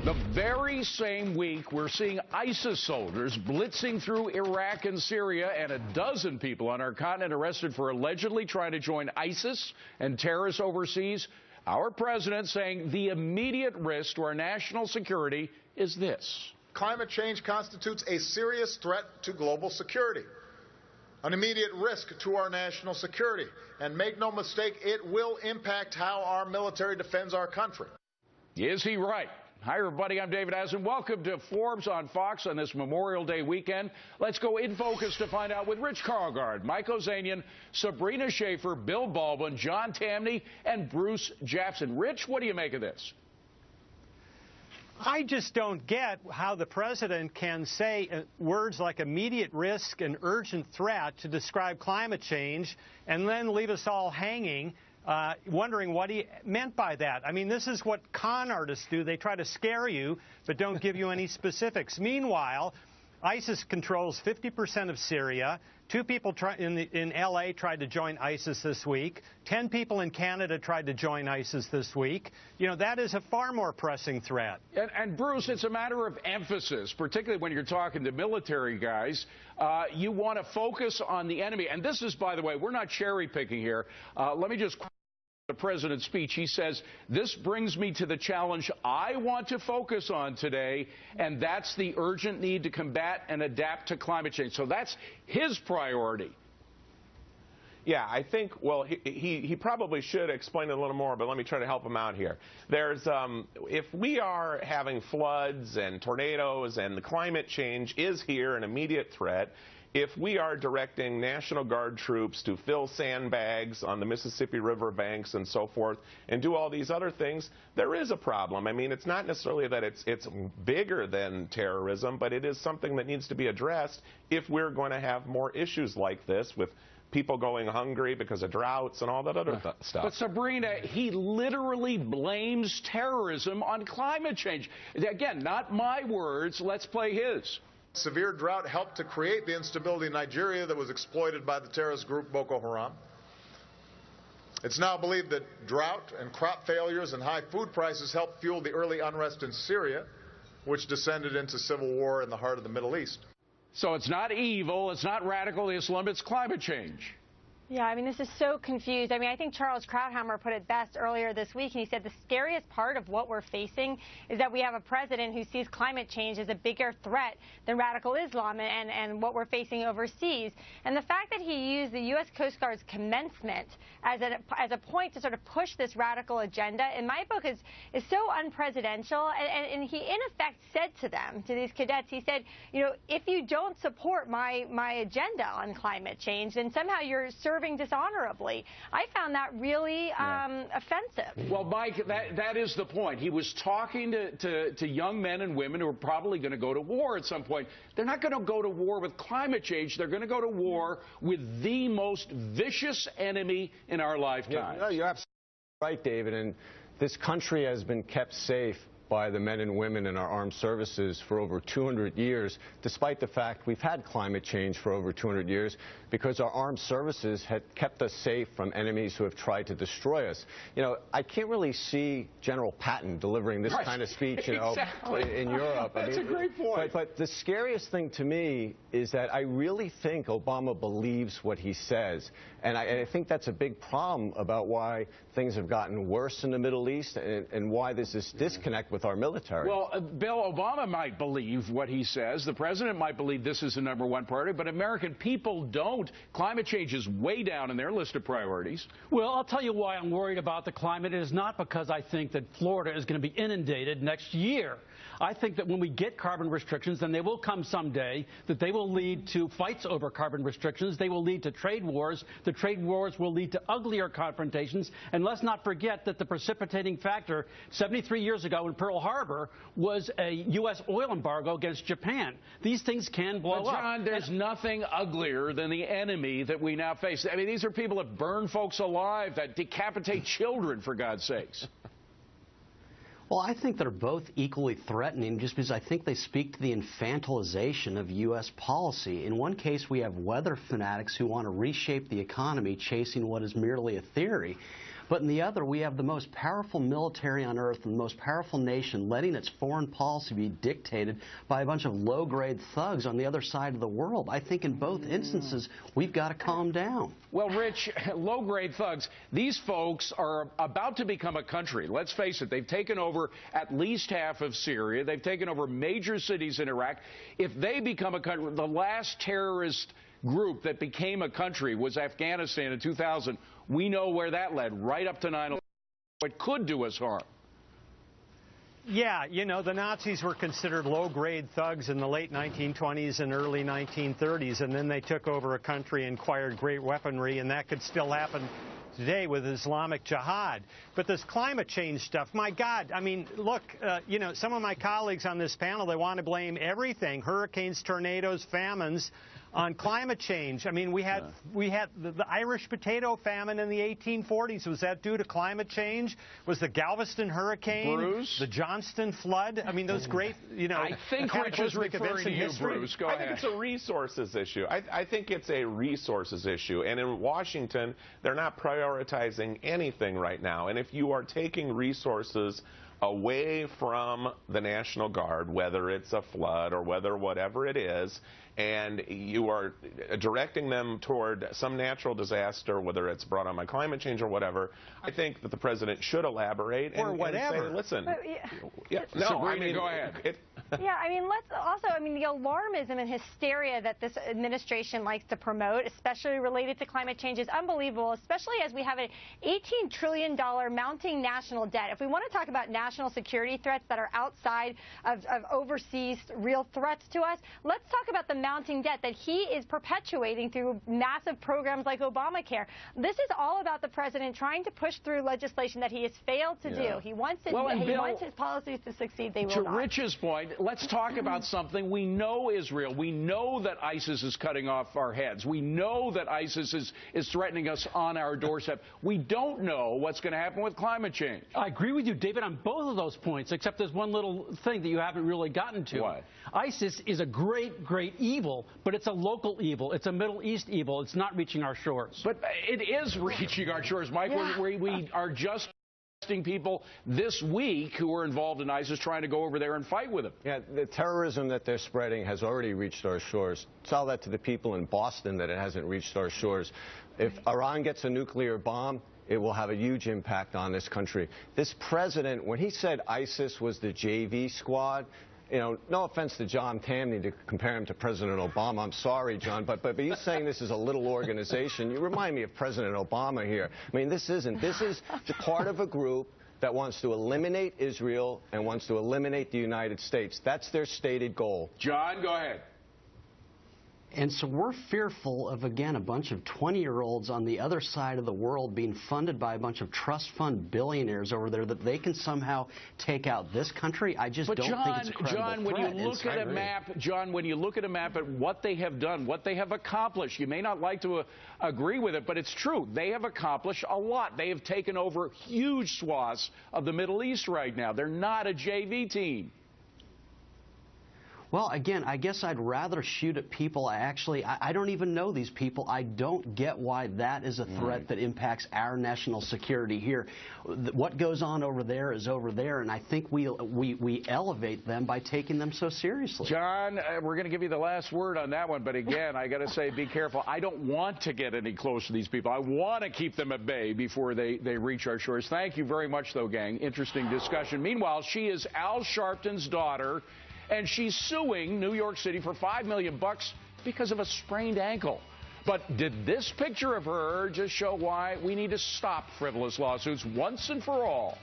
The very same week, we're seeing ISIS soldiers blitzing through Iraq and Syria, and a dozen people on our continent arrested for allegedly trying to join ISIS and terrorists overseas. Our president saying the immediate risk to our national security is this. Climate change constitutes a serious threat to global security, an immediate risk to our national security. And make no mistake, it will impact how our military defends our country. Is he right? Hi, everybody. I'm David Asen. Welcome to Forbes on Fox on this Memorial Day weekend. Let's go in focus to find out with Rich Karlgaard, Mike Ozanian, Sabrina Schaefer, Bill Baldwin, John Tamney, and Bruce Japsen. Rich, what do you make of this? I just don't get how the president can say words like immediate risk and urgent threat to describe climate change and then leave us all hanging, wondering what he meant by that. I mean, this is what con artists do. They try to scare you, but don't give you any specifics. Meanwhile, ISIS controls 50% of Syria. 2 people in L.A. tried to join ISIS this week. 10 people in Canada tried to join ISIS this week. You know, that is a far more pressing threat. And Bruce, it's a matter of emphasis, particularly when you're talking to military guys. You want to focus on the enemy. And this is, by the way, we're not cherry picking here. Let me just quote the president's speech. He says, "This brings me to the challenge I want to focus on today, and that's the urgent need to combat and adapt to climate change." So that's his priority. Yeah, I think, well, he probably should explain it a little more, but let me try to help him out here. There's, if we are having floods and tornadoes and the climate change is here, an immediate threat, if we are directing National Guard troops to fill sandbags on the Mississippi River banks and so forth and do all these other things, there is a problem. I mean, it's not necessarily that it's bigger than terrorism, but it is something that needs to be addressed if we're going to have more issues like this with people going hungry because of droughts and all that other stuff. But Sabrina, he literally blames terrorism on climate change. Again, not my words. Let's play his. Severe drought helped to create the instability in Nigeria that was exploited by the terrorist group Boko Haram. It's now believed that drought and crop failures and high food prices helped fuel the early unrest in Syria, which descended into civil war in the heart of the Middle East. So it's not evil, it's not radical Islam, it's climate change. Yeah, I mean, this is so confused. I mean, I think Charles Krauthammer put it best earlier this week, and he said the scariest part of what we're facing is that we have a president who sees climate change as a bigger threat than radical Islam and what we're facing overseas. And the fact that he used the U.S. Coast Guard's commencement as a point to sort of push this radical agenda, in my book, is so unpresidential. And he, in effect, said to them, to these cadets, he said, you know, if you don't support my agenda on climate change, then somehow you're serving dishonorably. I found that really offensive. Well, Mike, that is the point. He was talking to young men and women who are probably going to go to war at some point. They're not going to go to war with climate change. They're going to go to war with the most vicious enemy in our lifetime. Yeah, you're absolutely right, David. And this country has been kept safe by the men and women in our armed services for over 200 years, despite the fact we've had climate change for over 200 years, because our armed services had kept us safe from enemies who have tried to destroy us. You know, I can't really see General Patton delivering this kind of speech, you know, in Europe. That's a great point. But the scariest thing to me is that I really think Obama believes what he says. And I think that's a big problem about why things have gotten worse in the Middle East and why there's this disconnect with our military. Well, Bill, Obama might believe what he says. The president might believe this is the #1 priority, but American people don't. Climate change is way down in their list of priorities. Well, I'll tell you why I'm worried about the climate. It is not because I think that Florida is going to be inundated next year. I think that when we get carbon restrictions, and they will come someday, that they will lead to fights over carbon restrictions. They will lead to trade wars. The trade wars will lead to uglier confrontations. And let's not forget that the precipitating factor 73 years ago in Pearl Harbor was a U.S. oil embargo against Japan. These things can blow up. But John, there's nothing uglier than the enemy that we now face. I mean, these are people that burn folks alive, that decapitate children, for God's sakes. Well, I think they're both equally threatening just because I think they speak to the infantilization of U.S. policy. In one case, we have weather fanatics who want to reshape the economy chasing what is merely a theory. But in the other, we have the most powerful military on earth and the most powerful nation letting its foreign policy be dictated by a bunch of low-grade thugs on the other side of the world. I think in both instances, we've got to calm down. Well, Rich, low-grade thugs, these folks are about to become a country. Let's face it, they've taken over at least half of Syria. They've taken over major cities in Iraq. If they become a country, the last terrorist group that became a country was Afghanistan in 2000. We know where that led, right up to 9/11. It could do us harm. Yeah, you know, the Nazis were considered low-grade thugs in the late 1920s and early 1930s, and then they took over a country and acquired great weaponry, and that could still happen today with Islamic Jihad. But this climate change stuff, my God, I mean, look, you know, some of my colleagues on this panel, they want to blame everything, hurricanes, tornadoes, famines, on climate change. I mean, we had the Irish potato famine in the 1840s. Was that due to climate change? Was the Galveston hurricane, Bruce? the Johnston flood? I mean, those great, you know, I think Rich is referring to you, Bruce. Go ahead. I think it's a resources issue. I think it's a resources issue. And in Washington, they're not prioritizing anything right now. And if you are taking resources away from the National Guard, whether it's a flood or whatever it is, and you are directing them toward some natural disaster, whether it's brought on by climate change or whatever, I think that the president should elaborate and say, listen. Go ahead. Yeah, I mean, let's also, I mean, the alarmism and hysteria that this administration likes to promote, especially related to climate change, is unbelievable, especially as we have an $18 trillion mounting national debt. If we want to talk about national security threats that are outside of overseas real threats to us, let's talk about the mounting debt that he is perpetuating through massive programs like Obamacare. This is all about the president trying to push through legislation that he has failed to do. He wants it, he wants his policies to succeed. They will not. To Rich's point, let's talk about something. We know Israel. We know that ISIS is cutting off our heads. We know that ISIS is threatening us on our doorstep. We don't know what's going to happen with climate change. I agree with you, David, on both of those points, except there's one little thing that you haven't really gotten to. What? ISIS is a great, great evil, but it's a local evil. It's a Middle East evil. It's not reaching our shores. But it is reaching our shores, Mike. Yeah. We are just people this week who are involved in ISIS trying to go over there and fight with them. Yeah, the terrorism that they're spreading has already reached our shores. Tell that to the people in Boston that it hasn't reached our shores. If Iran gets a nuclear bomb, it will have a huge impact on this country. This president, when he said ISIS was the JV squad, you know, no offense to John Tamney to compare him to President Obama. I'm sorry, John, but you saying this is a little organization. You remind me of President Obama here. I mean, this is part of a group that wants to eliminate Israel and wants to eliminate the United States. That's their stated goal. John, go ahead. And so we're fearful of, again, a bunch of 20-year-olds on the other side of the world being funded by a bunch of trust fund billionaires over there that they can somehow take out this country. I just don't think it's a credible John, when threat. you look at a map, John, when you look at a map at what they have done, what they have accomplished, you may not like to agree with it, but it's true. They have accomplished a lot. They have taken over huge swaths of the Middle East right now. They're not a JV team. Well, again, I guess I'd rather shoot at people. I don't even know these people. I don't get why that is a threat that impacts our national security here. What goes on over there is over there, and I think we elevate them by taking them so seriously. John, we're going to give you the last word on that one, but again, I got to say, be careful. I don't want to get any close to these people. I want to keep them at bay before they reach our shores. Thank you very much, though, gang. Interesting discussion. Meanwhile, she is Al Sharpton's daughter, and she's suing New York City for $5 million because of a sprained ankle. But did this picture of her just show why we need to stop frivolous lawsuits once and for all?